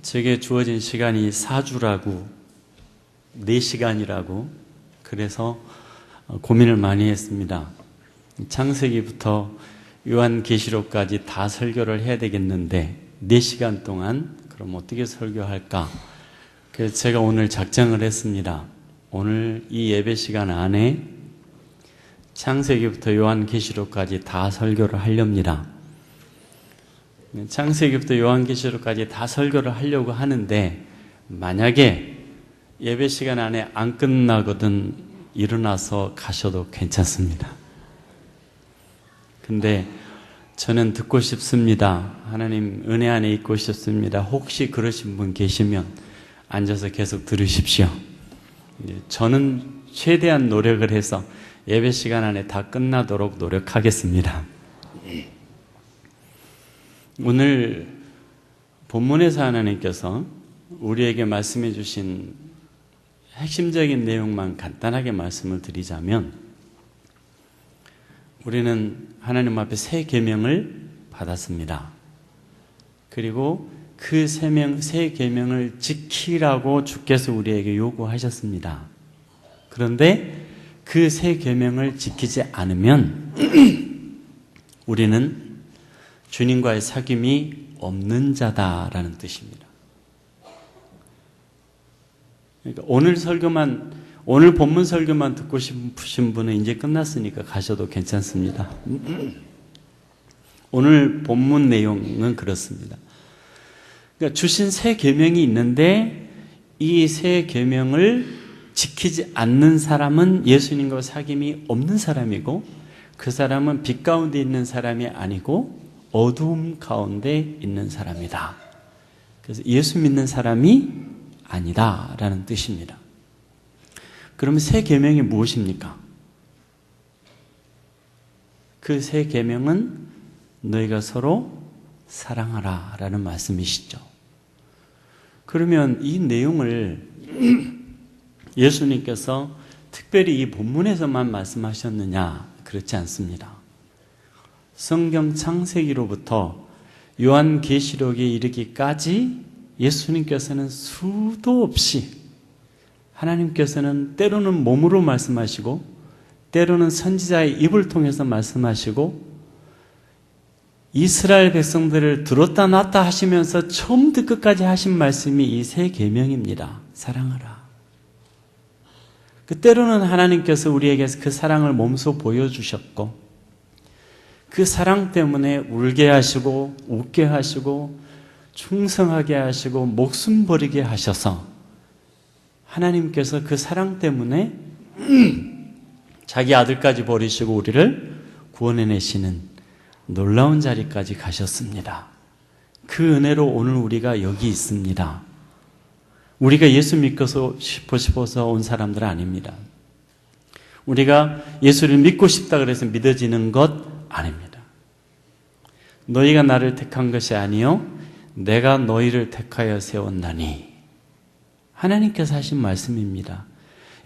제게 주어진 시간이 4주라고 4시간이라고 그래서 고민을 많이 했습니다. 창세기부터 요한계시록까지 다 설교를 해야 되겠는데 4시간 동안 그럼 어떻게 설교할까? 그래서 제가 오늘 작정을 했습니다. 오늘 이 예배 시간 안에 창세기부터 요한계시록까지 다 설교를 하렵니다. 창세기부터 요한계시록까지 다 설교를 하려고 하는데 만약에 예배 시간 안에 안 끝나거든 일어나서 가셔도 괜찮습니다. 근데 저는 듣고 싶습니다. 하나님 은혜 안에 있고 싶습니다. 혹시 그러신 분 계시면 앉아서 계속 들으십시오. 저는 최대한 노력을 해서 예배 시간 안에 다 끝나도록 노력하겠습니다. 오늘 본문에서 하나님께서 우리에게 말씀해 주신 핵심적인 내용만 간단하게 말씀을 드리자면 우리는 하나님 앞에 새 계명을 받았습니다. 그리고 그 새 계명을 지키라고 주께서 우리에게 요구하셨습니다. 그런데 그 새 계명을 지키지 않으면 우리는 주님과의 사귐이 없는 자다라는 뜻입니다. 그러니까 오늘 본문 설교만 듣고 싶으신 분은 이제 끝났으니까 가셔도 괜찮습니다. 오늘 본문 내용은 그렇습니다. 그러니까 주신 새 계명이 있는데 이 새 계명을 지키지 않는 사람은 예수님과 사귐이 없는 사람이고 그 사람은 빛 가운데 있는 사람이 아니고 어두움 가운데 있는 사람이다. 그래서 예수 믿는 사람이 아니다라는 뜻입니다. 그러면 새 계명이 무엇입니까? 그 새 계명은 너희가 서로 사랑하라라는 말씀이시죠. 그러면 이 내용을 예수님께서 특별히 이 본문에서만 말씀하셨느냐? 그렇지 않습니다. 성경 창세기로부터 요한계시록에 이르기까지 예수님께서는 수도 없이 하나님께서는 때로는 몸으로 말씀하시고 때로는 선지자의 입을 통해서 말씀하시고 이스라엘 백성들을 들었다 놨다 하시면서 처음부터 끝까지 하신 말씀이 이 새 계명입니다. 사랑하라. 때로는 하나님께서 우리에게 그 사랑을 몸소 보여주셨고 그 사랑 때문에 울게 하시고 웃게 하시고 충성하게 하시고 목숨 버리게 하셔서 하나님께서 그 사랑 때문에 자기 아들까지 버리시고 우리를 구원해내시는 놀라운 자리까지 가셨습니다. 그 은혜로 오늘 우리가 여기 있습니다. 우리가 예수 믿고 싶어서 온 사람들은 아닙니다. 우리가 예수를 믿고 싶다 그래서 믿어지는 것 아닙니다. 너희가 나를 택한 것이 아니요 내가 너희를 택하여 세웠나니 하나님께서 하신 말씀입니다.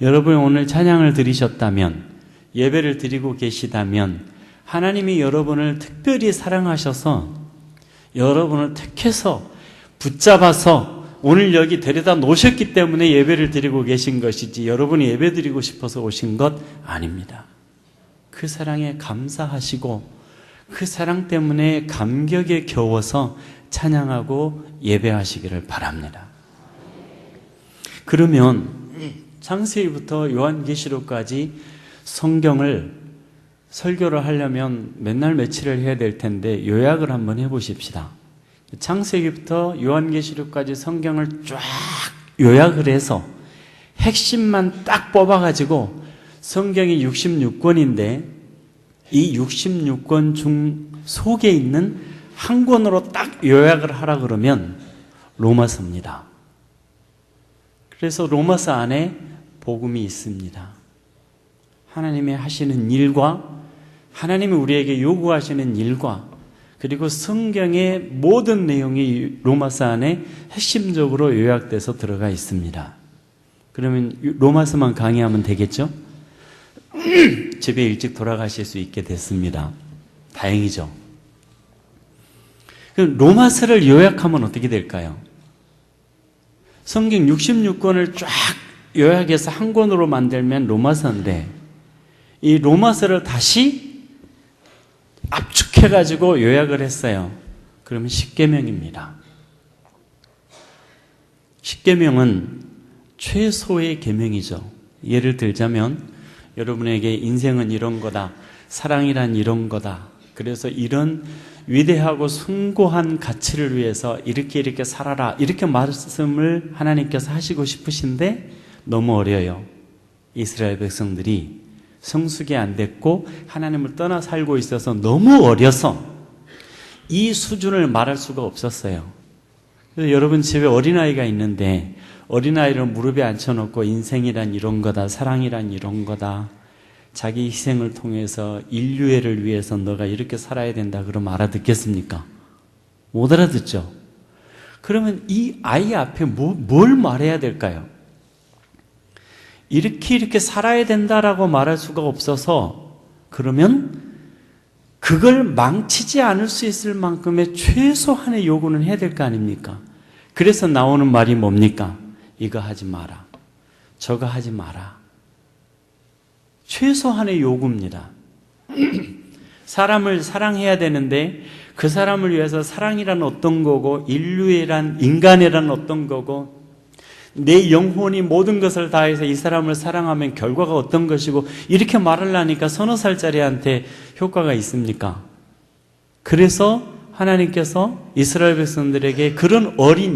여러분이 오늘 찬양을 드리셨다면 예배를 드리고 계시다면 하나님이 여러분을 특별히 사랑하셔서 여러분을 택해서 붙잡아서 오늘 여기 데려다 놓으셨기 때문에 예배를 드리고 계신 것이지 여러분이 예배 드리고 싶어서 오신 것 아닙니다. 그 사랑에 감사하시고 그 사랑 때문에 감격에 겨워서 찬양하고 예배하시기를 바랍니다. 그러면 창세기부터 요한계시록까지 성경을 설교를 하려면 맨날 며칠을 해야 될 텐데 요약을 한번 해보십시다. 창세기부터 요한계시록까지 성경을 쫙 요약을 해서 핵심만 딱 뽑아가지고 성경이 66권인데 이 66권 중 속에 있는 한 권으로 딱 요약을 하라 그러면 로마서입니다. 그래서 로마서 안에 복음이 있습니다. 하나님의 하시는 일과 하나님이 우리에게 요구하시는 일과 그리고 성경의 모든 내용이 로마서 안에 핵심적으로 요약돼서 들어가 있습니다. 그러면 로마서만 강의하면 되겠죠? 집에 일찍 돌아가실 수 있게 됐습니다. 다행이죠. 로마서를 요약하면 어떻게 될까요? 성경 66권을 쫙 요약해서 한 권으로 만들면 로마서인데 이 로마서를 다시 압축해가지고 요약을 했어요. 그러면 십계명입니다. 십계명은 최소의 계명이죠. 예를 들자면 여러분에게 인생은 이런 거다. 사랑이란 이런 거다. 그래서 이런 위대하고 숭고한 가치를 위해서 이렇게 살아라. 이렇게 말씀을 하나님께서 하시고 싶으신데 너무 어려요. 이스라엘 백성들이 성숙이 안 됐고 하나님을 떠나 살고 있어서 너무 어려서 이 수준을 말할 수가 없었어요. 그래서 여러분 집에 어린아이가 있는데 어린아이를 무릎에 앉혀놓고 인생이란 이런 거다, 사랑이란 이런 거다, 자기 희생을 통해서 인류애를 위해서 너가 이렇게 살아야 된다 그러면 알아듣겠습니까? 못 알아듣죠? 그러면 이 아이 앞에 뭘 말해야 될까요? 이렇게 살아야 된다라고 말할 수가 없어서 그러면 그걸 망치지 않을 수 있을 만큼의 최소한의 요구는 해야 될 거 아닙니까? 그래서 나오는 말이 뭡니까? 이거 하지 마라. 저거 하지 마라. 최소한의 요구입니다. 사람을 사랑해야 되는데 그 사람을 위해서 사랑이란 어떤 거고 인간이란 어떤 거고 내 영혼이 모든 것을 다해서 이 사람을 사랑하면 결과가 어떤 것이고 이렇게 말을 하니까 서너 살짜리한테 효과가 있습니까? 그래서 하나님께서 이스라엘 백성들에게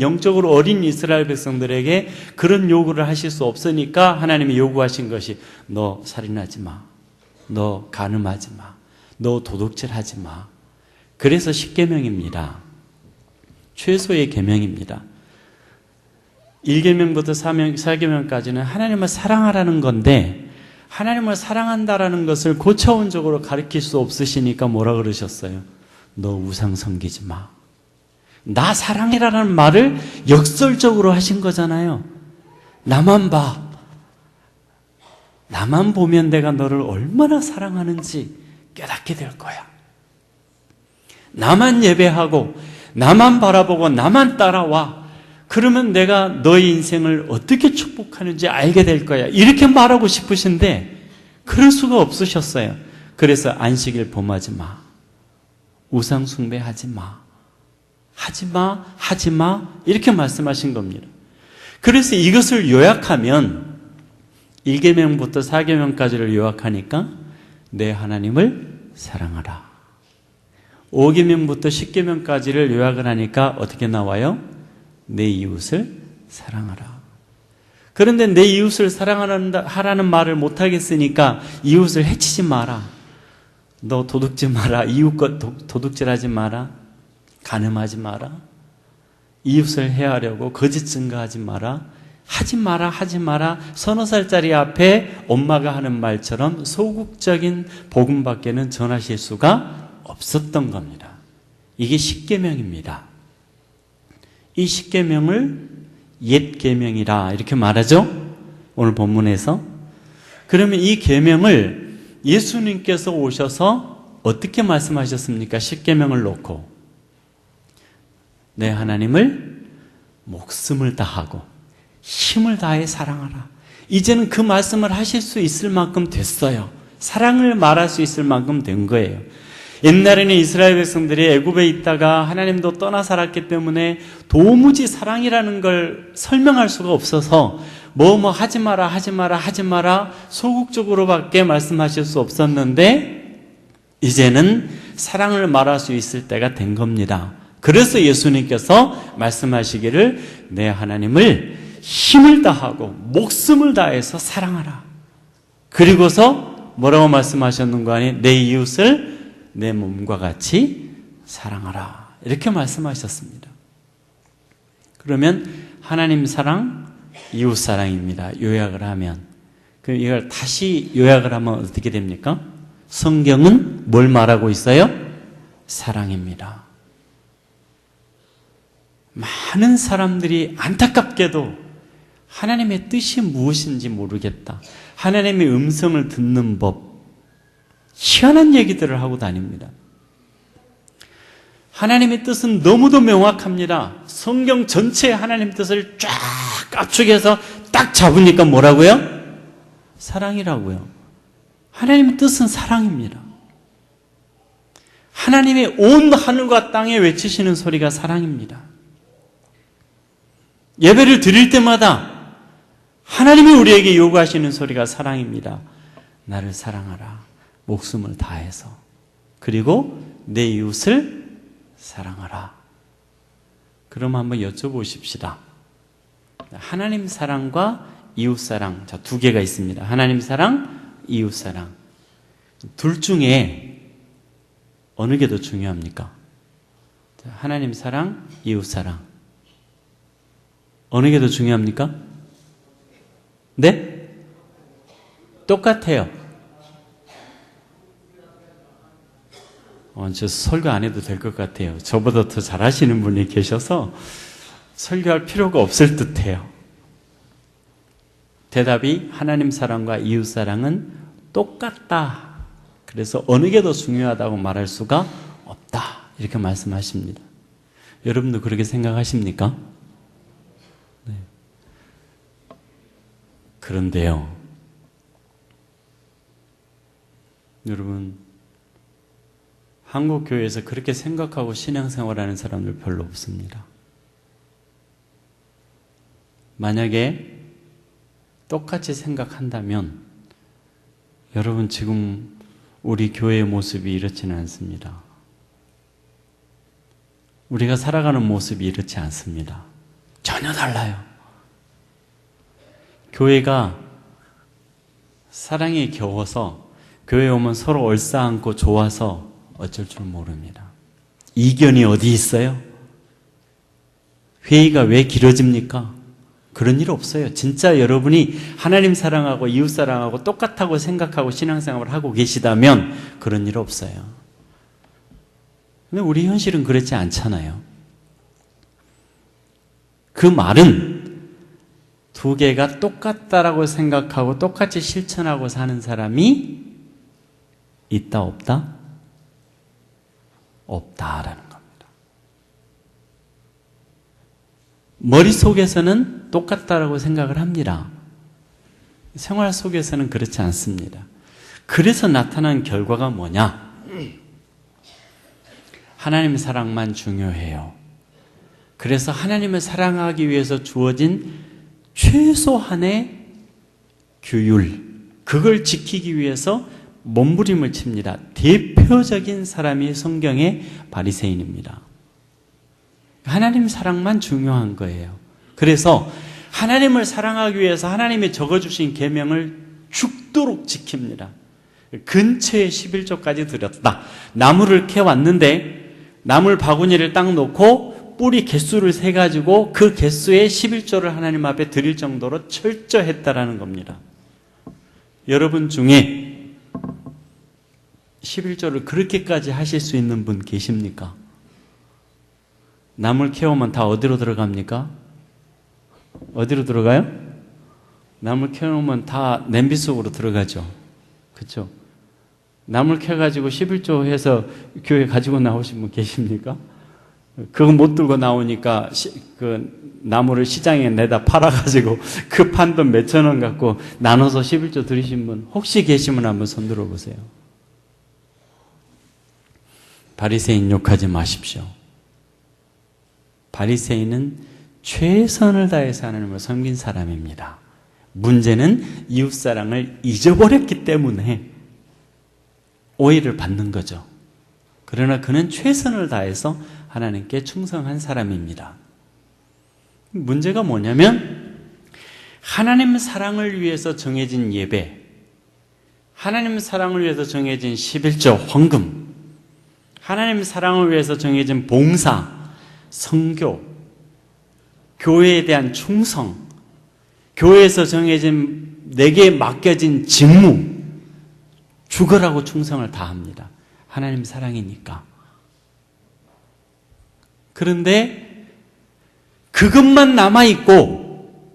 영적으로 어린 이스라엘 백성들에게 그런 요구를 하실 수 없으니까 하나님이 요구하신 것이 너 살인하지 마. 너 간음하지 마. 너 도둑질하지 마. 그래서 십계명입니다. 최소의 계명입니다. 1계명부터 4계명까지는 하나님을 사랑하라는 건데 하나님을 사랑한다라는 것을 고차원적으로 가르칠 수 없으시니까 뭐라 그러셨어요? 너 우상 섬기지 마. 나 사랑해라라는 말을 역설적으로 하신 거잖아요. 나만 봐. 나만 보면 내가 너를 얼마나 사랑하는지 깨닫게 될 거야. 나만 예배하고 나만 바라보고 나만 따라와. 그러면 내가 너의 인생을 어떻게 축복하는지 알게 될 거야. 이렇게 말하고 싶으신데 그럴 수가 없으셨어요. 그래서 안식일 범하지 마. 우상 숭배하지 마. 하지 마. 이렇게 말씀하신 겁니다. 그래서 이것을 요약하면 1계명부터 4계명까지를 요약하니까 내 하나님을 사랑하라. 5계명부터 10계명까지를 요약을 하니까 어떻게 나와요? 내 이웃을 사랑하라. 그런데 내 이웃을 사랑하라는 말을 못하겠으니까 이웃을 해치지 마라. 너 도둑질 마라. 이웃과 도둑질하지 마라. 간음하지 마라. 이웃을 해하려고 거짓 증거하지 마라. 하지 마라. 서너 살짜리 앞에 엄마가 하는 말처럼 소극적인 복음밖에는 전하실 수가 없었던 겁니다. 이게 십계명입니다. 이 십계명을 옛 계명이라 이렇게 말하죠. 오늘 본문에서. 그러면 이 계명을 예수님께서 오셔서 어떻게 말씀하셨습니까? 십계명을 놓고 내 하나님을 목숨을 다하고 힘을 다해 사랑하라. 이제는 그 말씀을 하실 수 있을 만큼 됐어요. 사랑을 말할 수 있을 만큼 된 거예요. 옛날에는 이스라엘 백성들이 애굽에 있다가 하나님도 떠나 살았기 때문에 도무지 사랑이라는 걸 설명할 수가 없어서 하지 마라 소극적으로밖에 말씀하실 수 없었는데 이제는 사랑을 말할 수 있을 때가 된 겁니다. 그래서 예수님께서 말씀하시기를 내 하나님을 힘을 다하고 목숨을 다해서 사랑하라. 그리고서 뭐라고 말씀하셨는가 하니 내 이웃을 내 몸과 같이 사랑하라. 이렇게 말씀하셨습니다. 그러면 하나님 사랑, 이웃 사랑입니다. 요약을 하면. 그럼 이걸 다시 요약을 하면 어떻게 됩니까? 성경은 뭘 말하고 있어요? 사랑입니다. 많은 사람들이 안타깝게도 하나님의 뜻이 무엇인지 모르겠다. 하나님의 음성을 듣는 법, 희한한 얘기들을 하고 다닙니다. 하나님의 뜻은 너무도 명확합니다. 성경 전체에 하나님의 뜻을 쫙 압축해서 딱 잡으니까 뭐라고요? 사랑이라고요. 하나님의 뜻은 사랑입니다. 하나님의 온 하늘과 땅에 외치시는 소리가 사랑입니다. 예배를 드릴 때마다 하나님이 우리에게 요구하시는 소리가 사랑입니다. 나를 사랑하라. 목숨을 다해서. 그리고 내 이웃을 사랑하라. 그럼 한번 여쭤보십시다. 하나님 사랑과 이웃 사랑, 자, 두 개가 있습니다. 하나님 사랑, 이웃 사랑. 둘 중에 어느 게 더 중요합니까? 하나님 사랑, 이웃 사랑. 어느 게 더 중요합니까? 네? 똑같아요. 저 설교 안 해도 될 것 같아요. 저보다 더 잘하시는 분이 계셔서 설교할 필요가 없을 듯해요. 대답이 하나님 사랑과 이웃 사랑은 똑같다. 그래서 어느 게 더 중요하다고 말할 수가 없다. 이렇게 말씀하십니다. 여러분도 그렇게 생각하십니까? 네. 그런데요, 여러분, 한국 교회에서 그렇게 생각하고 신앙생활하는 사람들 별로 없습니다. 만약에 똑같이 생각한다면 여러분 지금 우리 교회의 모습이 이렇지는 않습니다. 우리가 살아가는 모습이 이렇지 않습니다. 전혀 달라요. 교회가 사랑에 겨워서 교회에 오면 서로 얼싸안고 좋아서 어쩔 줄 모릅니다. 이견이 어디 있어요? 회의가 왜 길어집니까? 그런 일 없어요. 진짜 여러분이 하나님 사랑하고 이웃 사랑하고 똑같다고 생각하고 신앙생활을 하고 계시다면 그런 일 없어요. 근데 우리 현실은 그렇지 않잖아요. 그 말은 두 개가 똑같다라고 생각하고 똑같이 실천하고 사는 사람이 있다 없다? 없다라는 겁니다. 머릿속에서는 똑같다라고 생각을 합니다. 생활 속에서는 그렇지 않습니다. 그래서 나타난 결과가 뭐냐? 하나님의 사랑만 중요해요. 그래서 하나님을 사랑하기 위해서 주어진 최소한의 규율, 그걸 지키기 위해서 몸부림을 칩니다. 대표적인 사람이 성경의 바리새인입니다. 하나님 사랑만 중요한 거예요. 그래서 하나님을 사랑하기 위해서 하나님이 적어주신 계명을 죽도록 지킵니다. 근처에 11조까지 드렸다. 나무를 캐왔는데 나물 바구니를 딱 놓고 뿌리 개수를 세가지고 그 개수의 11조를 하나님 앞에 드릴 정도로 철저했다라는 겁니다. 여러분 중에 11조를 그렇게까지 하실 수 있는 분 계십니까? 나물 캐오면 다 어디로 들어갑니까? 어디로 들어가요? 나물 캐오면 다 냄비 속으로 들어가죠. 그렇죠? 나물 캐가지고 11조 해서 교회 가지고 나오신 분 계십니까? 그거 못 들고 나오니까 그 나무를 시장에 내다 팔아가지고 그 판 돈 몇천 원 갖고 나눠서 11조 드리신 분 혹시 계시면 한번 손 들어보세요. 바리새인 욕하지 마십시오. 바리새인은 최선을 다해서 하나님을 섬긴 사람입니다. 문제는 이웃사랑을 잊어버렸기 때문에 오해를 받는 거죠. 그러나 그는 최선을 다해서 하나님께 충성한 사람입니다. 문제가 뭐냐면 하나님 사랑을 위해서 정해진 예배, 하나님 사랑을 위해서 정해진 11조 헌금, 하나님 사랑을 위해서 정해진 봉사, 선교, 교회에 대한 충성, 교회에서 정해진 내게 맡겨진 직무, 죽으라고 충성을 다합니다. 하나님 사랑이니까. 그런데 그것만 남아있고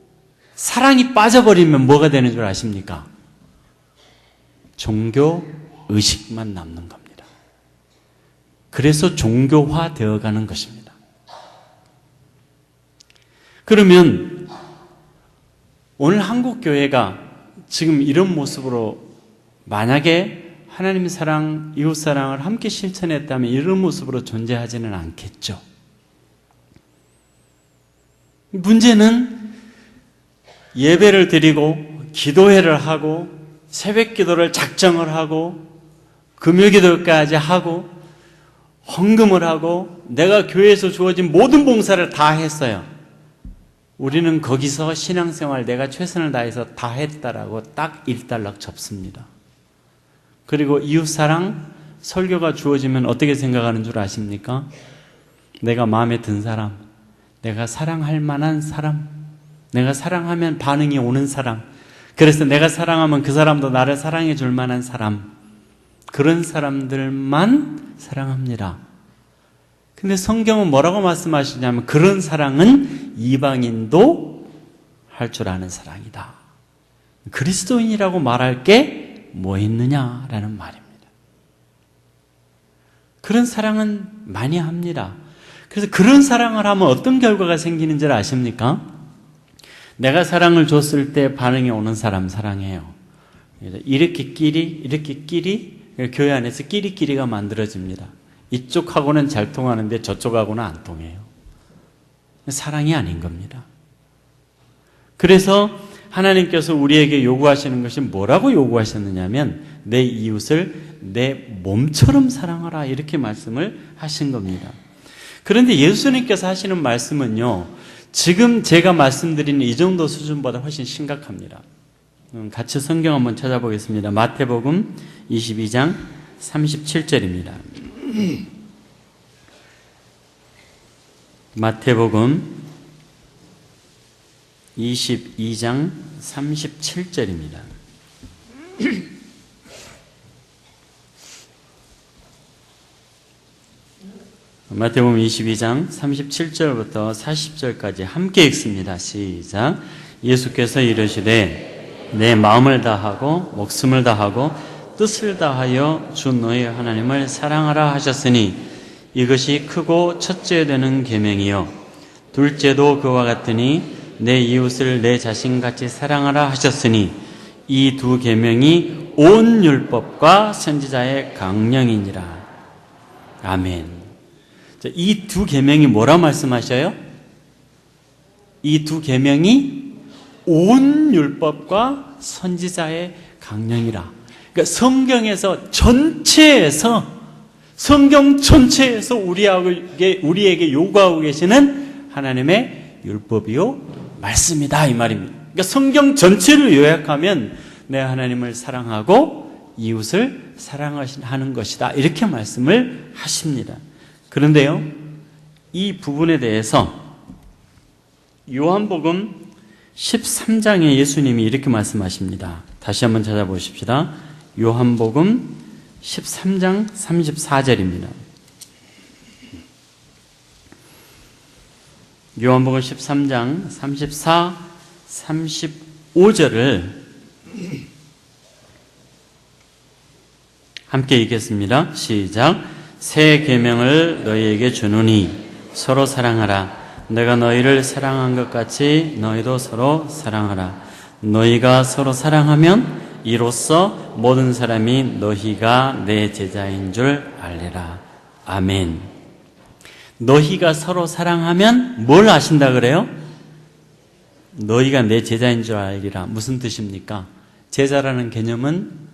사랑이 빠져버리면 뭐가 되는 줄 아십니까? 종교 의식만 남는 겁니다. 그래서 종교화 되어가는 것입니다. 그러면 오늘 한국 교회가 지금 이런 모습으로 만약에 하나님 사랑, 이웃 사랑을 함께 실천했다면 이런 모습으로 존재하지는 않겠죠. 문제는 예배를 드리고 기도회를 하고 새벽 기도를 작정을 하고 금요 기도까지 하고 헌금을 하고 내가 교회에서 주어진 모든 봉사를 다 했어요. 우리는 거기서 신앙생활 내가 최선을 다해서 다 했다라고 딱 일단락 접습니다. 그리고 이웃사랑 설교가 주어지면 어떻게 생각하는 줄 아십니까? 내가 마음에 든 사람, 내가 사랑할 만한 사람, 내가 사랑하면 반응이 오는 사람, 그래서 내가 사랑하면 그 사람도 나를 사랑해 줄 만한 사람, 그런 사람들만 사랑합니다. 근데 성경은 뭐라고 말씀하시냐면 그런 사랑은 이방인도 할 줄 아는 사랑이다. 그리스도인이라고 말할 게 뭐 있느냐라는 말입니다. 그런 사랑은 많이 합니다. 그래서 그런 사랑을 하면 어떤 결과가 생기는지 아십니까? 내가 사랑을 줬을 때 반응이 오는 사람 사랑해요. 이렇게 끼리 교회 안에서 끼리끼리가 만들어집니다. 이쪽하고는 잘 통하는데 저쪽하고는 안 통해요. 사랑이 아닌 겁니다. 그래서 하나님께서 우리에게 요구하시는 것이 뭐라고 요구하셨느냐면 내 이웃을 내 몸처럼 사랑하라 이렇게 말씀을 하신 겁니다. 그런데 예수님께서 하시는 말씀은요, 지금 제가 말씀드리는 이 정도 수준보다 훨씬 심각합니다. 같이 성경 한번 찾아보겠습니다. 마태복음 22장 37절입니다. 마태복음 22장 37절입니다. 마태복음 22장 37절부터 40절까지 함께 읽습니다. 시작. 예수께서 이르시되 내 마음을 다하고 목숨을 다하고 뜻을 다하여 주 너희 하나님을 사랑하라 하셨으니 이것이 크고 첫째 되는 계명이요 둘째도 그와 같으니 내 이웃을 내 자신같이 사랑하라 하셨으니 이 두 계명이 온 율법과 선지자의 강령이니라. 아멘. 이 두 계명이 뭐라 말씀하셔요? 이 두 계명이 온 율법과 선지자의 강령이라. 그러니까 성경에서 전체에서 성경 전체에서 우리에게 요구하고 계시는 하나님의 율법이요 말씀이다 이 말입니다. 그러니까 성경 전체를 요약하면 내 하나님을 사랑하고 이웃을 사랑하는 것이다 이렇게 말씀을 하십니다. 그런데요, 이 부분에 대해서 요한복음 13장에 예수님이 이렇게 말씀하십니다. 다시 한번 찾아보십시다. 요한복음 13장 34절입니다. 요한복음 13장 34, 35절을 함께 읽겠습니다. 시작. 새 계명을 너희에게 주노니 서로 사랑하라. 내가 너희를 사랑한 것 같이 너희도 서로 사랑하라. 너희가 서로 사랑하면 이로써 모든 사람이 너희가 내 제자인 줄 알리라. 아멘. 너희가 서로 사랑하면 뭘 아신다 그래요? 너희가 내 제자인 줄 알리라. 무슨 뜻입니까? 제자라는 개념은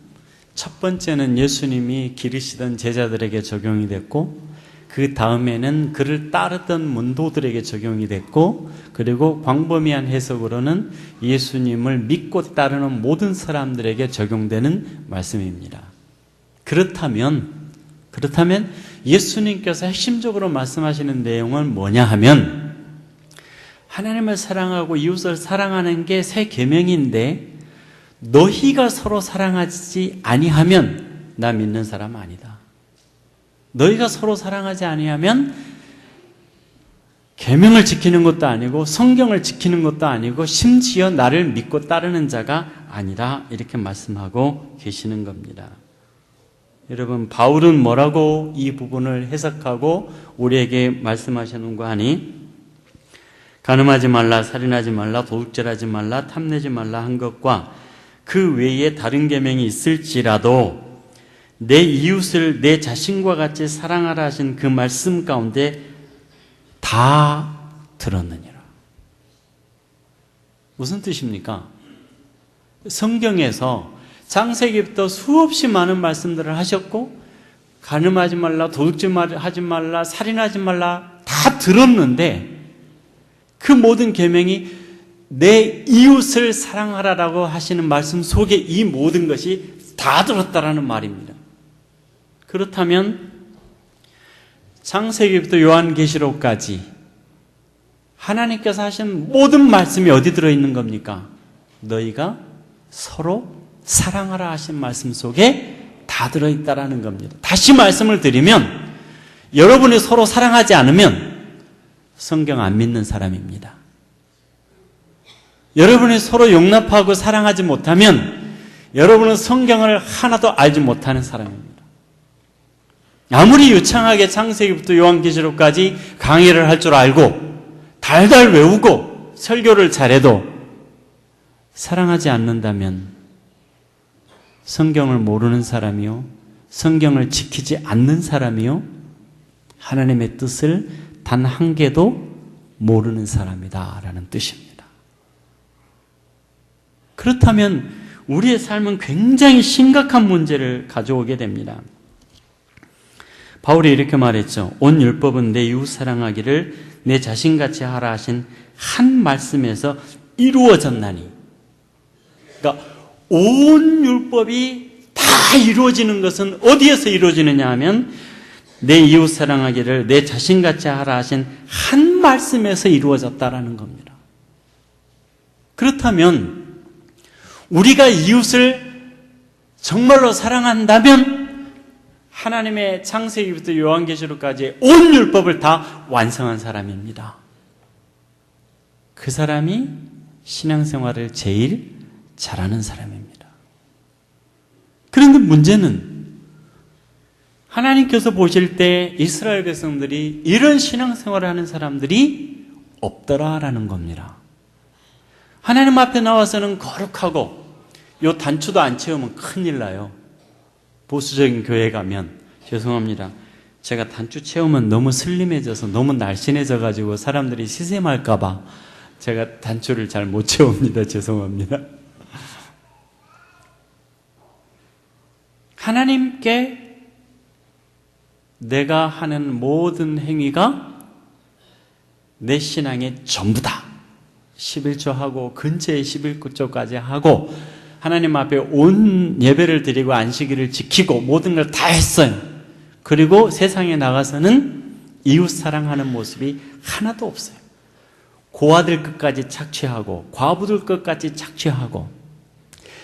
첫 번째는 예수님이 기르시던 제자들에게 적용이 됐고 그 다음에는 그를 따르던 문도들에게 적용이 됐고 그리고 광범위한 해석으로는 예수님을 믿고 따르는 모든 사람들에게 적용되는 말씀입니다. 그렇다면 예수님께서 핵심적으로 말씀하시는 내용은 뭐냐 하면 하나님을 사랑하고 이웃을 사랑하는 게 새 계명인데 너희가 서로 사랑하지 아니하면 나 믿는 사람 아니다. 너희가 서로 사랑하지 아니하면 계명을 지키는 것도 아니고 성경을 지키는 것도 아니고 심지어 나를 믿고 따르는 자가 아니다. 이렇게 말씀하고 계시는 겁니다. 여러분, 바울은 뭐라고 이 부분을 해석하고 우리에게 말씀하셨는가 하니, 간음하지 말라, 살인하지 말라, 도둑질하지 말라, 탐내지 말라 한 것과 그 외에 다른 계명이 있을지라도 내 이웃을 내 자신과 같이 사랑하라 하신 그 말씀 가운데 다 들었느니라. 무슨 뜻입니까? 성경에서 창세기부터 수없이 많은 말씀들을 하셨고, 간음하지 말라, 도둑질하지 말라, 살인하지 말라 다 들었는데 그 모든 계명이 내 이웃을 사랑하라라고 하시는 말씀 속에 이 모든 것이 다 들었다라는 말입니다. 그렇다면 창세기부터 요한계시록까지 하나님께서 하신 모든 말씀이 어디 들어있는 겁니까? 너희가 서로 사랑하라 하신 말씀 속에 다 들어있다라는 겁니다. 다시 말씀을 드리면, 여러분이 서로 사랑하지 않으면 성경 안 믿는 사람입니다. 여러분이 서로 용납하고 사랑하지 못하면 여러분은 성경을 하나도 알지 못하는 사람입니다. 아무리 유창하게 창세기부터 요한계시록까지 강의를 할 줄 알고 달달 외우고 설교를 잘해도 사랑하지 않는다면 성경을 모르는 사람이요, 성경을 지키지 않는 사람이요, 하나님의 뜻을 단 한 개도 모르는 사람이다라는 뜻입니다. 그렇다면 우리의 삶은 굉장히 심각한 문제를 가져오게 됩니다. 바울이 이렇게 말했죠. 온 율법은 내 이웃 사랑하기를 내 자신같이 하라 하신 한 말씀에서 이루어졌나니. 그러니까 온 율법이 다 이루어지는 것은 어디에서 이루어지느냐 하면 내 이웃 사랑하기를 내 자신같이 하라 하신 한 말씀에서 이루어졌다라는 겁니다. 그렇다면 우리가 이웃을 정말로 사랑한다면 하나님의 창세기부터 요한계시록까지 온 율법을 다 완성한 사람입니다. 그 사람이 신앙생활을 제일 잘하는 사람입니다. 그런데 문제는 하나님께서 보실 때 이스라엘 백성들이 이런 신앙생활을 하는 사람들이 없더라라는 겁니다. 하나님 앞에 나와서는 거룩하고 요 단추도 안 채우면 큰일 나요. 보수적인 교회 가면, 죄송합니다, 제가 단추 채우면 너무 슬림해져서 너무 날씬해져 가지고 사람들이 시샘할까 봐 제가 단추를 잘 못 채웁니다. 죄송합니다. 하나님께 내가 하는 모든 행위가 내 신앙의 전부다. 11조 하고 근처에 11조까지 하고 하나님 앞에 온 예배를 드리고 안식일을 지키고 모든 걸 다 했어요. 그리고 세상에 나가서는 이웃 사랑하는 모습이 하나도 없어요. 고아들 끝까지 착취하고 과부들 끝까지 착취하고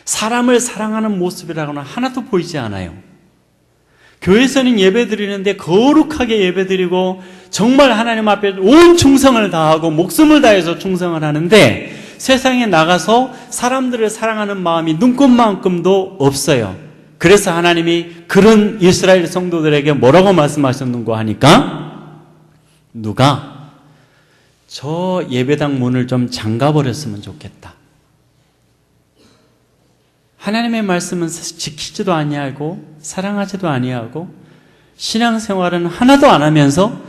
사람을 사랑하는 모습이라고는 하나도 보이지 않아요. 교회에서는 예배 드리는데 거룩하게 예배 드리고 정말 하나님 앞에 온 충성을 다하고 목숨을 다해서 충성을 하는데 세상에 나가서 사람들을 사랑하는 마음이 눈꼽만큼도 없어요. 그래서 하나님이 그런 이스라엘 성도들에게 뭐라고 말씀하셨는가 하니까, 누가 저 예배당 문을 좀 잠가버렸으면 좋겠다. 하나님의 말씀은 지키지도 아니하고 사랑하지도 아니하고 신앙생활은 하나도 안 하면서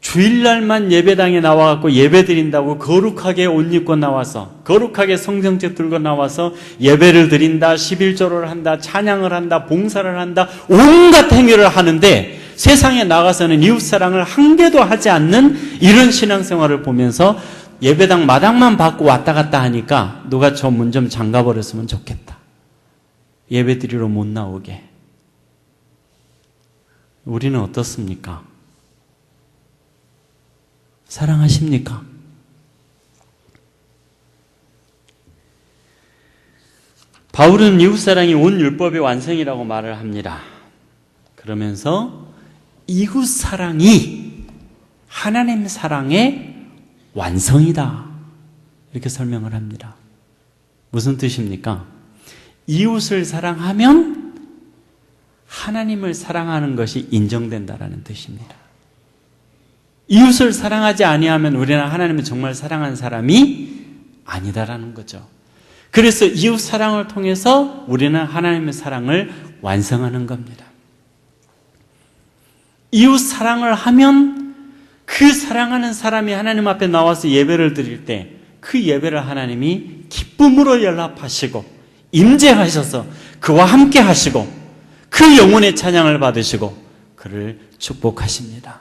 주일날만 예배당에 나와갖고 예배 드린다고 거룩하게 옷 입고 나와서 거룩하게 성경책 들고 나와서 예배를 드린다, 11조를 한다, 찬양을 한다, 봉사를 한다, 온갖 행위를 하는데 세상에 나가서는 이웃사랑을 한 개도 하지 않는 이런 신앙생활을 보면서 예배당 마당만 받고 왔다 갔다 하니까 누가 저 문 좀 잠가버렸으면 좋겠다. 예배 드리러 못 나오게. 우리는 어떻습니까? 사랑하십니까? 바울은 이웃사랑이 온 율법의 완성이라고 말을 합니다. 그러면서 이웃사랑이 하나님 사랑의 완성이다, 이렇게 설명을 합니다. 무슨 뜻입니까? 이웃을 사랑하면 하나님을 사랑하는 것이 인정된다라는 뜻입니다. 이웃을 사랑하지 아니하면 우리는 하나님을 정말 사랑한 사람이 아니다라는 거죠. 그래서 이웃 사랑을 통해서 우리는 하나님의 사랑을 완성하는 겁니다. 이웃 사랑을 하면 그 사랑하는 사람이 하나님 앞에 나와서 예배를 드릴 때 그 예배를 하나님이 기쁨으로 연락하시고 임재하셔서 그와 함께 하시고 그 영혼의 찬양을 받으시고 그를 축복하십니다.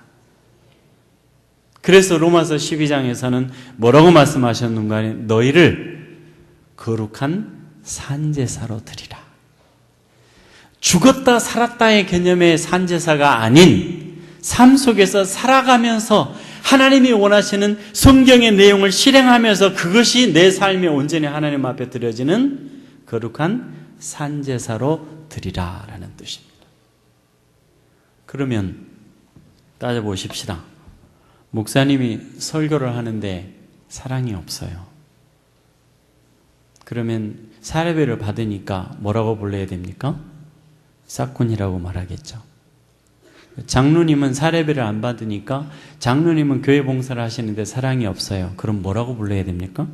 그래서 로마서 12장에서는 뭐라고 말씀하셨는가? 너희를 거룩한 산제사로 드리라. 죽었다 살았다의 개념의 산제사가 아닌 삶 속에서 살아가면서 하나님이 원하시는 성경의 내용을 실행하면서 그것이 내 삶에 온전히 하나님 앞에 드려지는 거룩한 산제사로 드리라라는 뜻입니다. 그러면 따져보십시다. 목사님이 설교를 하는데 사랑이 없어요. 그러면 사례비를 받으니까 뭐라고 불러야 됩니까? 싹군이라고 말하겠죠. 장로님은 사례비를 안 받으니까 장로님은 교회 봉사를 하시는데 사랑이 없어요. 그럼 뭐라고 불러야 됩니까?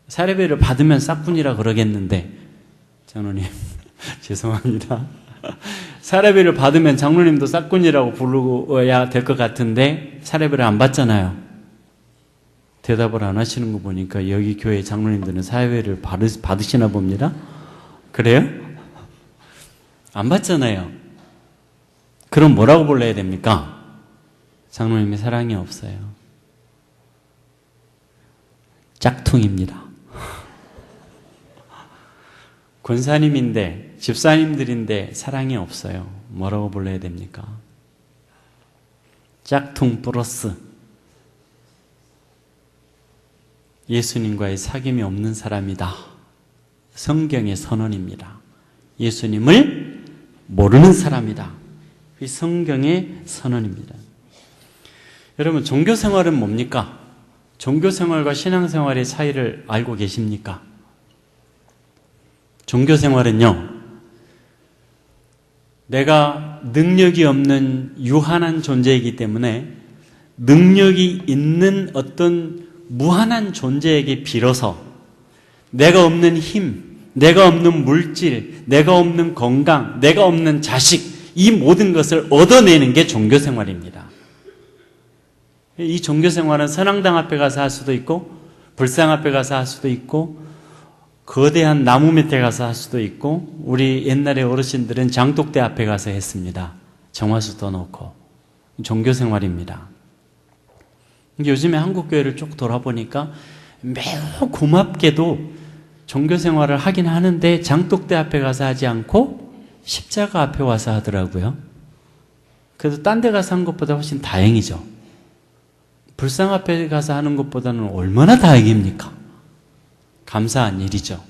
사례비를 받으면 싹군이라 그러겠는데 장로님 죄송합니다. 사례비를 받으면 장로님도 싹군이라고 부르어야 될 것 같은데 사례비를 안 받잖아요. 대답을 안 하시는 거 보니까 여기 교회 장로님들은 사례비를 받으시나 봅니다. 그래요? 안 받잖아요. 그럼 뭐라고 불러야 됩니까? 장로님의 사랑이 없어요. 짝퉁입니다. 권사님인데 집사님들인데 사랑이 없어요. 뭐라고 불러야 됩니까? 짝퉁 플러스 예수님과의 사귐이 없는 사람이다. 성경의 선언입니다. 예수님을 모르는 사람이다. 이 성경의 선언입니다. 여러분, 종교생활은 뭡니까? 종교생활과 신앙생활의 차이를 알고 계십니까? 종교생활은요, 내가 능력이 없는 유한한 존재이기 때문에 능력이 있는 어떤 무한한 존재에게 빌어서 내가 없는 힘, 내가 없는 물질, 내가 없는 건강, 내가 없는 자식, 이 모든 것을 얻어내는 게 종교생활입니다. 이 종교생활은 선앙당 앞에 가서 할 수도 있고 불상 앞에 가서 할 수도 있고 거대한 나무 밑에 가서 할 수도 있고 우리 옛날에 어르신들은 장독대 앞에 가서 했습니다. 정화수 떠놓고. 종교생활입니다. 요즘에 한국교회를 쭉 돌아보니까 매우 고맙게도 종교생활을 하긴 하는데 장독대 앞에 가서 하지 않고 십자가 앞에 와서 하더라고요. 그래도 딴 데 가서 한 것보다 훨씬 다행이죠. 불상 앞에 가서 하는 것보다는 얼마나 다행입니까? 감사한 일이죠.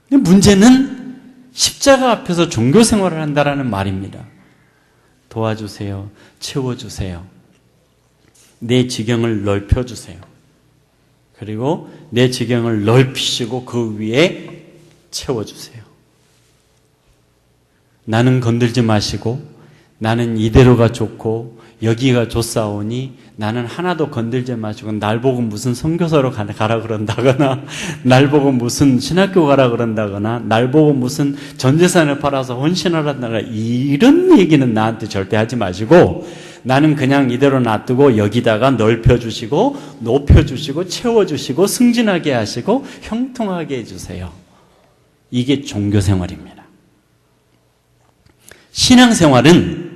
근데 문제는 십자가 앞에서 종교생활을 한다라는 말입니다. 도와주세요. 채워주세요. 내 지경을 넓혀주세요. 그리고 내 지경을 넓히시고 그 위에 채워주세요. 나는 건들지 마시고 나는 이대로가 좋고 여기가 좋사오니 나는 하나도 건들지 마시고 날 보고 무슨 선교사로 가라 그런다거나 날 보고 무슨 신학교 가라 그런다거나 날 보고 무슨 전재산을 팔아서 헌신을 한다거나 이런 얘기는 나한테 절대 하지 마시고 나는 그냥 이대로 놔두고 여기다가 넓혀주시고 높여주시고 채워주시고 승진하게 하시고 형통하게 해주세요. 이게 종교생활입니다. 신앙생활은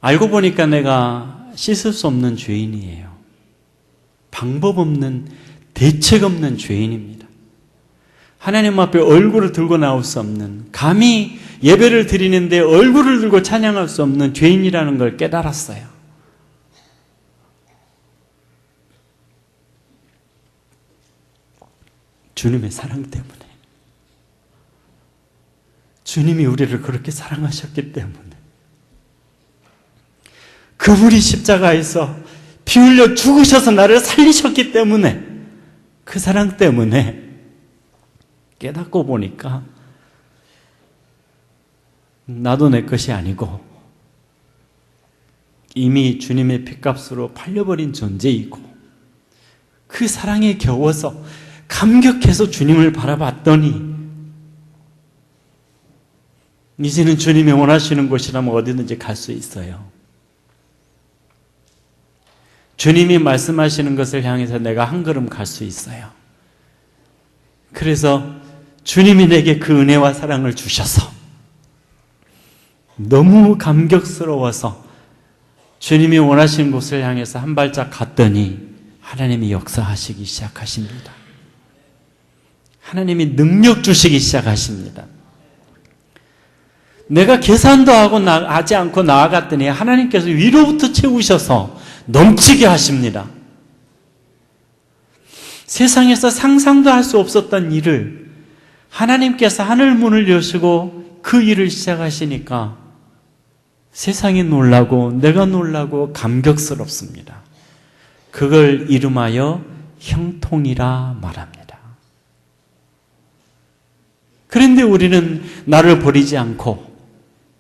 알고 보니까 내가 씻을 수 없는 죄인이에요. 방법 없는, 대책 없는 죄인입니다. 하나님 앞에 얼굴을 들고 나올 수 없는, 감히 예배를 드리는데 얼굴을 들고 찬양할 수 없는 죄인이라는 걸 깨달았어요. 주님의 사랑 때문에. 주님이 우리를 그렇게 사랑하셨기 때문에 그분이 십자가에서 피 흘려 죽으셔서 나를 살리셨기 때문에 그 사랑 때문에 깨닫고 보니까 나도 내 것이 아니고 이미 주님의 핏값으로 팔려버린 존재이고 그 사랑에 겨워서 감격해서 주님을 바라봤더니 이제는 주님이 원하시는 곳이라면 어디든지 갈 수 있어요. 주님이 말씀하시는 것을 향해서 내가 한 걸음 갈 수 있어요. 그래서 주님이 내게 그 은혜와 사랑을 주셔서 너무 감격스러워서 주님이 원하시는 곳을 향해서 한 발짝 갔더니 하나님이 역사하시기 시작하십니다. 하나님이 능력 주시기 시작하십니다. 내가 계산도 하지 않고 나아갔더니 하나님께서 위로부터 채우셔서 넘치게 하십니다. 세상에서 상상도 할 수 없었던 일을 하나님께서 하늘 문을 여시고 그 일을 시작하시니까 세상이 놀라고 내가 놀라고 감격스럽습니다. 그걸 이름하여 형통이라 말합니다. 그런데 우리는 나를 버리지 않고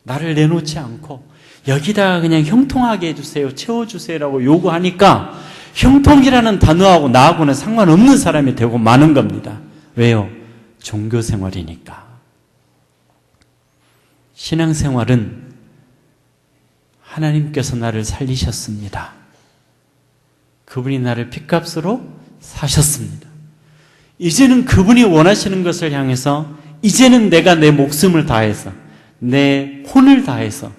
나를 내놓지 않고 여기다가 그냥 형통하게 해주세요, 채워주세요라고 요구하니까 형통이라는 단어하고 나하고는 상관없는 사람이 되고 마는 겁니다. 왜요? 종교생활이니까. 신앙생활은 하나님께서 나를 살리셨습니다. 그분이 나를 핏값으로 사셨습니다. 이제는 그분이 원하시는 것을 향해서 이제는 내가 내 목숨을 다해서 내 혼을 다해서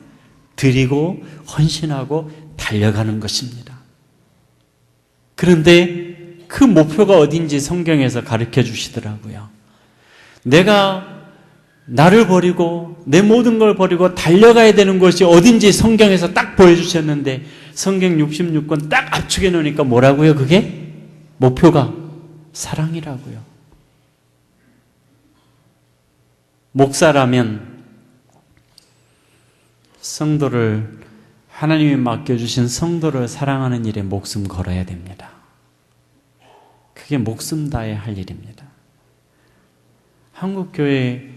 드리고 헌신하고 달려가는 것입니다. 그런데 그 목표가 어딘지 성경에서 가르쳐 주시더라고요. 내가 나를 버리고 내 모든 걸 버리고 달려가야 되는 것이 어딘지 성경에서 딱 보여주셨는데 성경 66권 딱 압축해 놓으니까 뭐라고요? 그게? 목표가 사랑이라고요. 목사라면 성도를 하나님이 맡겨주신 성도를 사랑하는 일에 목숨 걸어야 됩니다. 그게 목숨 다해 할 일입니다. 한국교회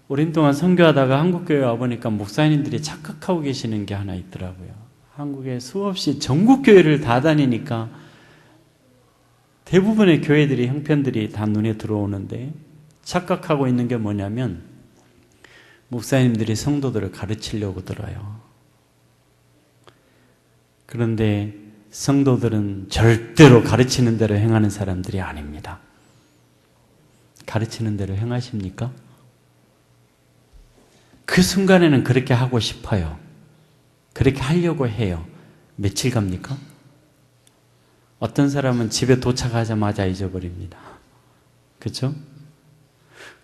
오랜 동안 선교하다가 한국교회 와보니까 목사님들이 착각하고 계시는 게 하나 있더라고요. 한국에 수없이 전국교회를 다 다니니까 대부분의 교회들이 형편들이 다 눈에 들어오는데 착각하고 있는 게 뭐냐면 목사님들이 성도들을 가르치려고 들어요. 그런데 성도들은 절대로 가르치는 대로 행하는 사람들이 아닙니다. 가르치는 대로 행하십니까? 그 순간에는 그렇게 하고 싶어요. 그렇게 하려고 해요. 며칠 갑니까? 어떤 사람은 집에 도착하자마자 잊어버립니다. 그렇죠?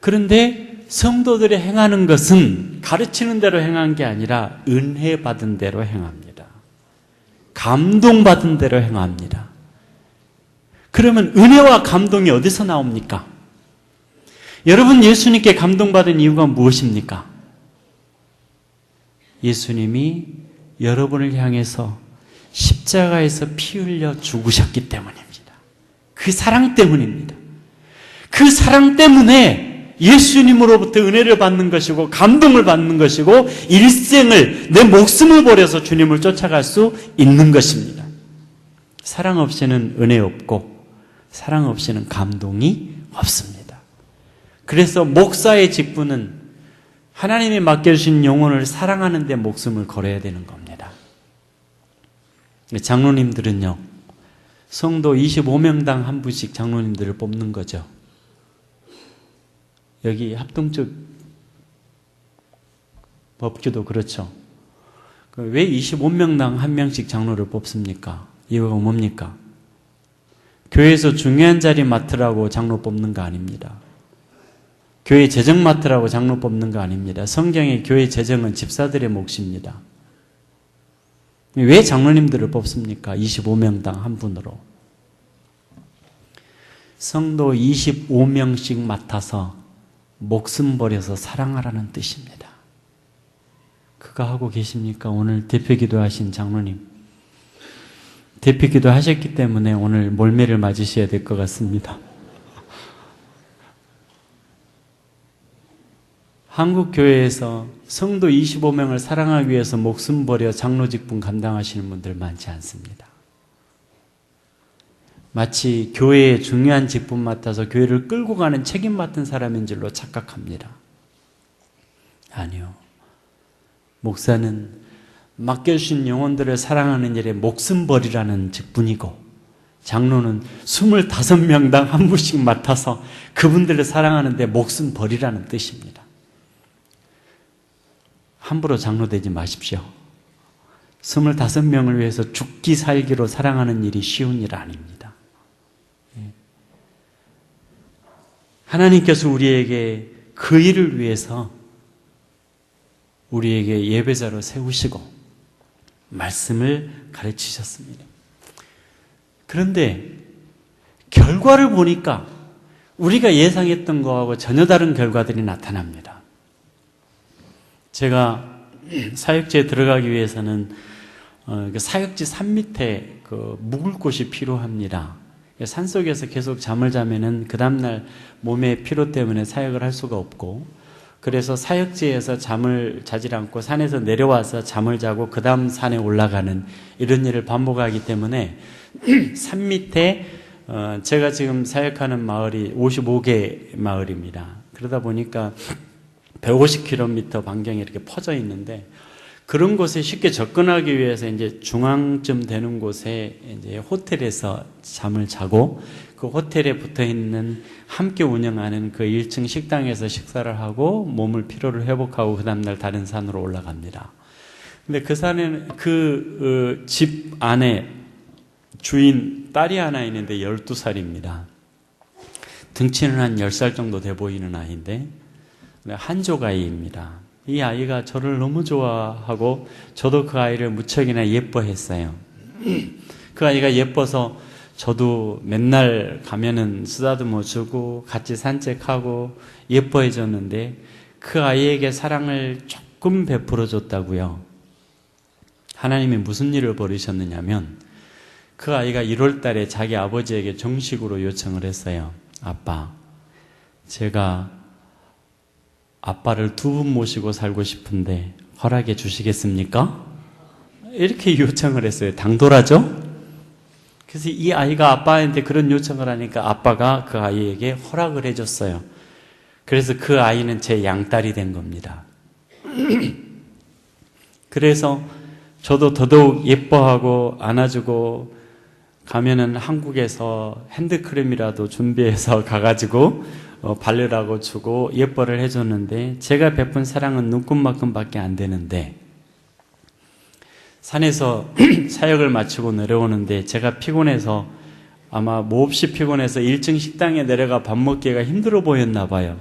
그런데 성도들이 행하는 것은 가르치는 대로 행한 게 아니라 은혜 받은 대로 행합니다. 감동받은 대로 행합니다. 그러면 은혜와 감동이 어디서 나옵니까? 여러분 예수님께 감동받은 이유가 무엇입니까? 예수님이 여러분을 향해서 십자가에서 피 흘려 죽으셨기 때문입니다. 그 사랑 때문입니다. 그 사랑 때문에 예수님으로부터 은혜를 받는 것이고 감동을 받는 것이고 일생을 내 목숨을 버려서 주님을 쫓아갈 수 있는 것입니다. 사랑 없이는 은혜 없고 사랑 없이는 감동이 없습니다. 그래서 목사의 직분은 하나님이 맡겨주신 영혼을 사랑하는 데 목숨을 걸어야 되는 겁니다. 장로님들은요, 성도 25명당 한 분씩 장로님들을 뽑는 거죠. 여기 합동적 법규도 그렇죠. 왜 25명당 한 명씩 장로를 뽑습니까? 이유가 뭡니까? 교회에서 중요한 자리 맡으라고 장로 뽑는 거 아닙니다. 교회 재정 맡으라고 장로 뽑는 거 아닙니다. 성경의 교회 재정은 집사들의 몫입니다. 왜 장로님들을 뽑습니까? 25명당 한 분으로. 성도 25명씩 맡아서 목숨 버려서 사랑하라는 뜻입니다. 그거 하고 계십니까? 오늘 대표기도 하신 장로님. 대표기도 하셨기 때문에 오늘 몰매를 맞으셔야 될 것 같습니다. 한국 교회에서 성도 25명을 사랑하기 위해서 목숨 버려 장로 직분 감당하시는 분들 많지 않습니다. 마치 교회의 중요한 직분 맡아서 교회를 끌고 가는 책임 맡은 사람인 줄로 착각합니다. 아니요. 목사는 맡겨주신 영혼들을 사랑하는 일에 목숨 버리라는 직분이고, 장로는 25명당 한 분씩 맡아서 그분들을 사랑하는데 목숨 버리라는 뜻입니다. 함부로 장로 되지 마십시오. 25명을 위해서 죽기 살기로 사랑하는 일이 쉬운 일 아닙니다. 하나님께서 우리에게 그 일을 위해서 우리에게 예배자로 세우시고 말씀을 가르치셨습니다. 그런데 결과를 보니까 우리가 예상했던 것하고 전혀 다른 결과들이 나타납니다. 제가 사역지에 들어가기 위해서는 사역지 산 밑에 묵을 곳이 필요합니다. 산속에서 계속 잠을 자면은 그 다음날 몸의 피로 때문에 사역을 할 수가 없고, 그래서 사역지에서 잠을 자질 않고 산에서 내려와서 잠을 자고 그 다음 산에 올라가는 이런 일을 반복하기 때문에 산 밑에 제가 지금 사역하는 마을이 55개 마을입니다. 그러다 보니까 150km 반경에 이렇게 퍼져 있는데, 그런 곳에 쉽게 접근하기 위해서 이제 중앙쯤 되는 곳에 이제 호텔에서 잠을 자고, 그 호텔에 붙어 있는 함께 운영하는 그 1층 식당에서 식사를 하고 몸을 피로를 회복하고 그 다음날 다른 산으로 올라갑니다. 근데 그 산에는 그 집 안에 주인 딸이 하나 있는데 12살입니다. 등치는 한 10살 정도 돼 보이는 아이인데 한조가이입니다. 이 아이가 저를 너무 좋아하고 저도 그 아이를 무척이나 예뻐했어요. 그 아이가 예뻐서 저도 맨날 가면은 쓰다듬어 주고 같이 산책하고 예뻐해 줬는데, 그 아이에게 사랑을 조금 베풀어 줬다고요. 하나님이 무슨 일을 벌이셨느냐면, 그 아이가 1월 달에 자기 아버지에게 정식으로 요청을 했어요. 아빠, 제가 아빠를 2분 모시고 살고 싶은데 허락해 주시겠습니까? 이렇게 요청을 했어요. 당돌하죠? 그래서 이 아이가 아빠한테 그런 요청을 하니까 아빠가 그 아이에게 허락을 해줬어요. 그래서 그 아이는 제 양딸이 된 겁니다. 그래서 저도 더더욱 예뻐하고 안아주고, 가면은 한국에서 핸드크림이라도 준비해서 가가지고 바르라고 주고 예뻐를 해줬는데, 제가 베푼 사랑은 눈금만큼밖에 안 되는데, 산에서 사역을 마치고 내려오는데 제가 피곤해서, 아마 몹시 피곤해서 1층 식당에 내려가 밥 먹기가 힘들어 보였나 봐요.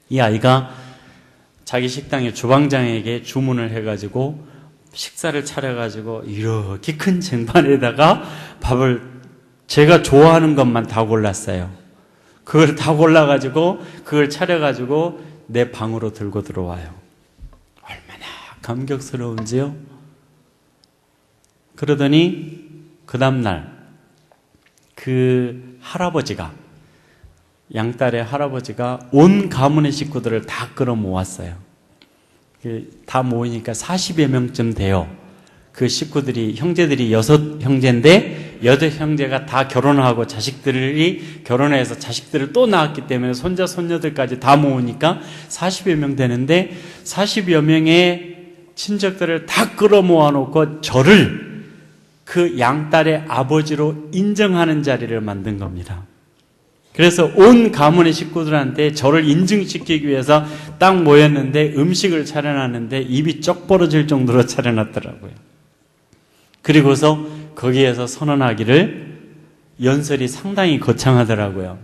이 아이가 자기 식당의 주방장에게 주문을 해가지고 식사를 차려가지고 이렇게 큰 쟁반에다가 밥을 제가 좋아하는 것만 다 골랐어요. 그걸 다 골라가지고 그걸 차려가지고 내 방으로 들고 들어와요. 얼마나 감격스러운지요. 그러더니 그 다음날 그 할아버지가, 양딸의 할아버지가 온 가문의 식구들을 다 끌어모았어요. 다 모이니까 40여 명쯤 돼요. 그 식구들이, 형제들이 6형제인데 8형제가 다 결혼하고 자식들이 결혼해서 자식들을 또 낳았기 때문에 손자 손녀들까지 다 모으니까 40여 명 되는데, 40여 명의 친척들을 다 끌어모아 놓고 저를 그 양딸의 아버지로 인정하는 자리를 만든 겁니다. 그래서 온 가문의 식구들한테 저를 인증시키기 위해서 딱 모였는데, 음식을 차려놨는데 입이 쩍 벌어질 정도로 차려놨더라고요. 그리고서 거기에서 선언하기를, 연설이 상당히 거창하더라고요.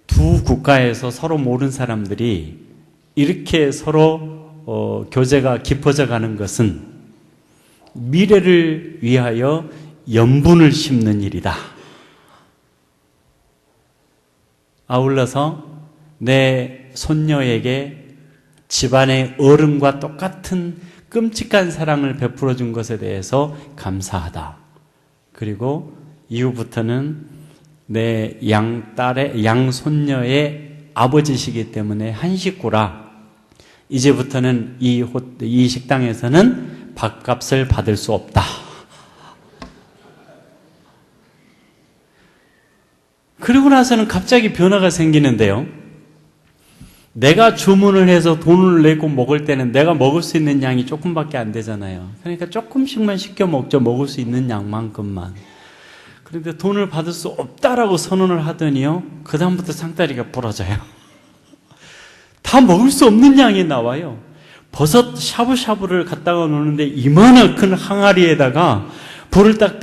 두 국가에서 서로 모르는 사람들이 이렇게 서로 교제가 깊어져 가는 것은 미래를 위하여 염분을 심는 일이다. 아울러서 내 손녀에게 집안의 어른과 똑같은 끔찍한 사랑을 베풀어 준 것에 대해서 감사하다. 그리고 이후부터는 내 양손녀의 아버지시기 때문에 한 식구라 이제부터는 이 식당에서는 밥값을 받을 수 없다. 그리고 나서는 갑자기 변화가 생기는데요. 내가 주문을 해서 돈을 내고 먹을 때는 내가 먹을 수 있는 양이 조금밖에 안 되잖아요. 그러니까 조금씩만 시켜 먹죠. 먹을 수 있는 양만큼만. 그런데 돈을 받을 수 없다라고 선언을 하더니요, 그 다음부터 상다리가 부러져요. 다 먹을 수 없는 양이 나와요. 버섯 샤브샤브를 갖다가 놓는데 이만한 큰 항아리에다가 불을 딱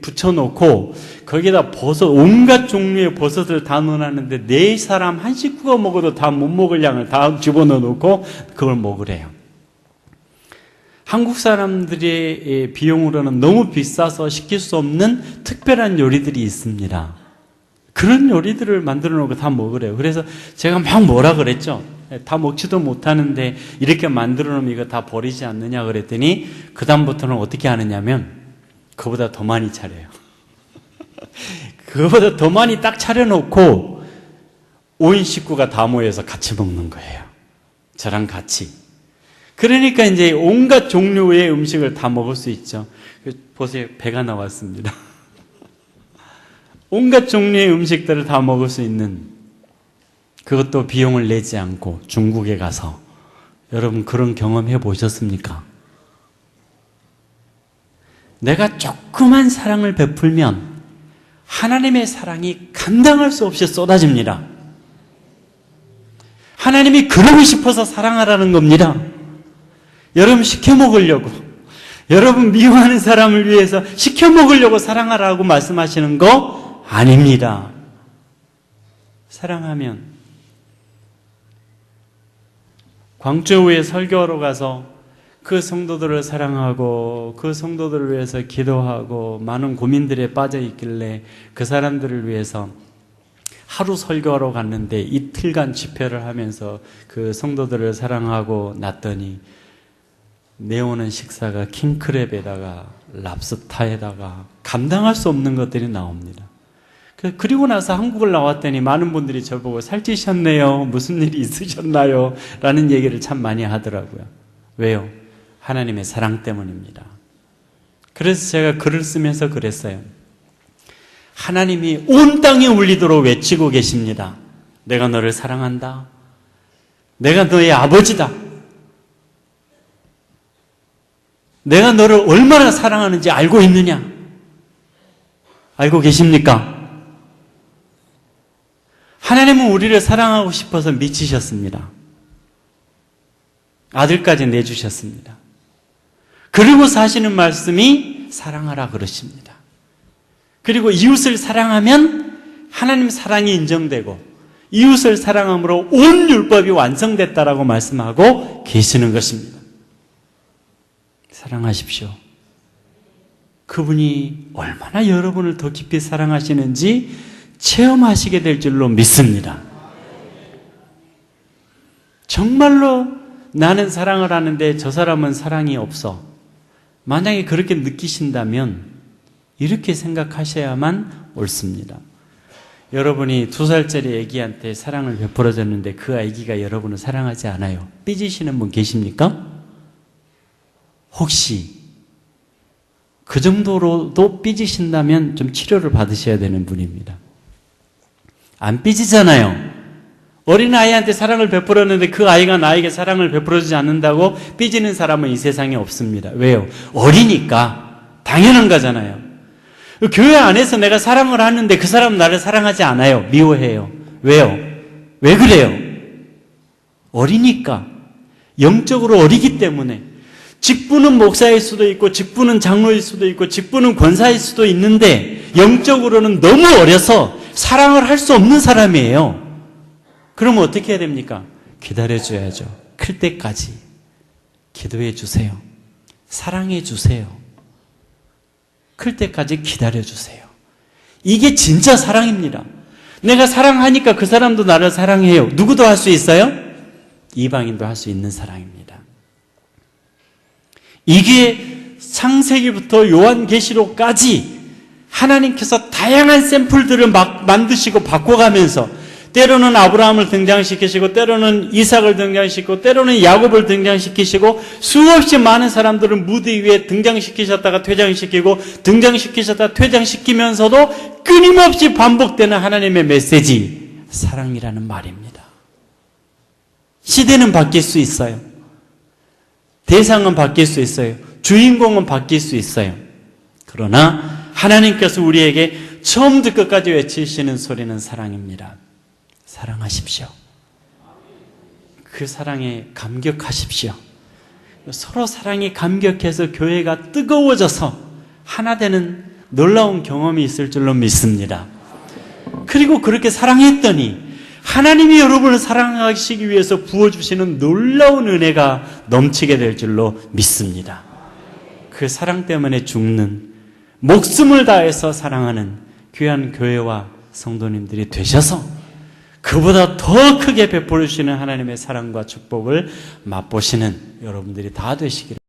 붙여놓고 거기에다 버섯, 온갖 종류의 버섯을 다 넣어놨는데 네 사람 한 식구가 먹어도 다 못 먹을 양을 다 집어넣어놓고 그걸 먹으래요. 한국 사람들의 비용으로는 너무 비싸서 시킬 수 없는 특별한 요리들이 있습니다. 그런 요리들을 만들어 놓고 다 먹으래요. 그래서 제가 막 뭐라 그랬죠. 다 먹지도 못하는데 이렇게 만들어 놓으면 이거 다 버리지 않느냐 그랬더니 그 다음부터는 어떻게 하느냐면 그보다 더 많이 차려요. 그보다 더 많이 딱 차려놓고 온 식구가 다 모여서 같이 먹는 거예요. 저랑 같이. 그러니까 이제 온갖 종류의 음식을 다 먹을 수 있죠. 보세요. 배가 나왔습니다. 온갖 종류의 음식들을 다 먹을 수 있는, 그것도 비용을 내지 않고 중국에 가서. 여러분 그런 경험 해보셨습니까? 내가 조그만 사랑을 베풀면 하나님의 사랑이 감당할 수 없이 쏟아집니다. 하나님이 그러고 싶어서 사랑하라는 겁니다. 여러분 시켜 먹으려고, 여러분 미워하는 사람을 위해서 시켜 먹으려고 사랑하라고 말씀하시는 거 아닙니다. 사랑하면. 광저우에 설교하러 가서 그 성도들을 사랑하고 그 성도들을 위해서 기도하고 많은 고민들에 빠져 있길래 그 사람들을 위해서 하루 설교하러 갔는데 이틀간 집회를 하면서 그 성도들을 사랑하고 났더니 내오는 식사가 킹크랩에다가 랍스타에다가 감당할 수 없는 것들이 나옵니다. 그리고 나서 한국을 나왔더니 많은 분들이 저보고 살찌셨네요. 무슨 일이 있으셨나요? 라는 얘기를 참 많이 하더라고요. 왜요? 하나님의 사랑 때문입니다. 그래서 제가 글을 쓰면서 그랬어요. 하나님이 온 땅에 울리도록 외치고 계십니다. 내가 너를 사랑한다. 내가 너의 아버지다. 내가 너를 얼마나 사랑하는지 알고 있느냐? 알고 계십니까? 하나님은 우리를 사랑하고 싶어서 미치셨습니다. 아들까지 내주셨습니다. 그리고 사시는 말씀이 사랑하라 그러십니다. 그리고 이웃을 사랑하면 하나님 사랑이 인정되고 이웃을 사랑함으로 온 율법이 완성됐다라고 말씀하고 계시는 것입니다. 사랑하십시오. 그분이 얼마나 여러분을 더 깊이 사랑하시는지 체험하시게 될 줄로 믿습니다. 정말로 나는 사랑을 하는데 저 사람은 사랑이 없어. 만약에 그렇게 느끼신다면 이렇게 생각하셔야만 옳습니다. 여러분이 2살짜리 아기한테 사랑을 베풀어줬는데 그 아기가 여러분을 사랑하지 않아요. 삐지시는 분 계십니까? 혹시 그 정도로도 삐지신다면 좀 치료를 받으셔야 되는 분입니다. 안 삐지잖아요. 어린아이한테 사랑을 베풀었는데 그 아이가 나에게 사랑을 베풀어주지 않는다고 삐지는 사람은 이 세상에 없습니다. 왜요? 어리니까 당연한 거잖아요. 교회 안에서 내가 사랑을 하는데 그 사람은 나를 사랑하지 않아요. 미워해요. 왜요? 왜 그래요? 어리니까. 영적으로 어리기 때문에. 직분은 목사일 수도 있고 직분은 장로일 수도 있고 직분은 권사일 수도 있는데 영적으로는 너무 어려서 사랑을 할 수 없는 사람이에요. 그러면 어떻게 해야 됩니까? 기다려줘야죠. 클 때까지 기도해 주세요. 사랑해 주세요. 클 때까지 기다려주세요. 이게 진짜 사랑입니다. 내가 사랑하니까 그 사람도 나를 사랑해요. 누구도 할 수 있어요? 이방인도 할 수 있는 사랑입니다. 이게 창세기부터 요한계시록까지 하나님께서 다양한 샘플들을 막 만드시고 바꿔가면서 때로는 아브라함을 등장시키시고 때로는 이삭을 등장시키고 때로는 야곱을 등장시키시고 수없이 많은 사람들을 무대 위에 등장시키셨다가 퇴장시키고 등장시키셨다가 퇴장시키면서도 끊임없이 반복되는 하나님의 메시지, 사랑이라는 말입니다. 시대는 바뀔 수 있어요. 대상은 바뀔 수 있어요. 주인공은 바뀔 수 있어요. 그러나 하나님께서 우리에게 처음부터 끝까지 외치시는 소리는 사랑입니다. 사랑하십시오. 그 사랑에 감격하십시오. 서로 사랑이 감격해서 교회가 뜨거워져서 하나 되는 놀라운 경험이 있을 줄로 믿습니다. 그리고 그렇게 사랑했더니 하나님이 여러분을 사랑하시기 위해서 부어주시는 놀라운 은혜가 넘치게 될 줄로 믿습니다. 그 사랑 때문에 죽는, 목숨을 다해서 사랑하는 귀한 교회와 성도님들이 되셔서 그보다 더 크게 베풀어 주시는 하나님의 사랑과 축복을 맛보시는 여러분들이 다 되시기를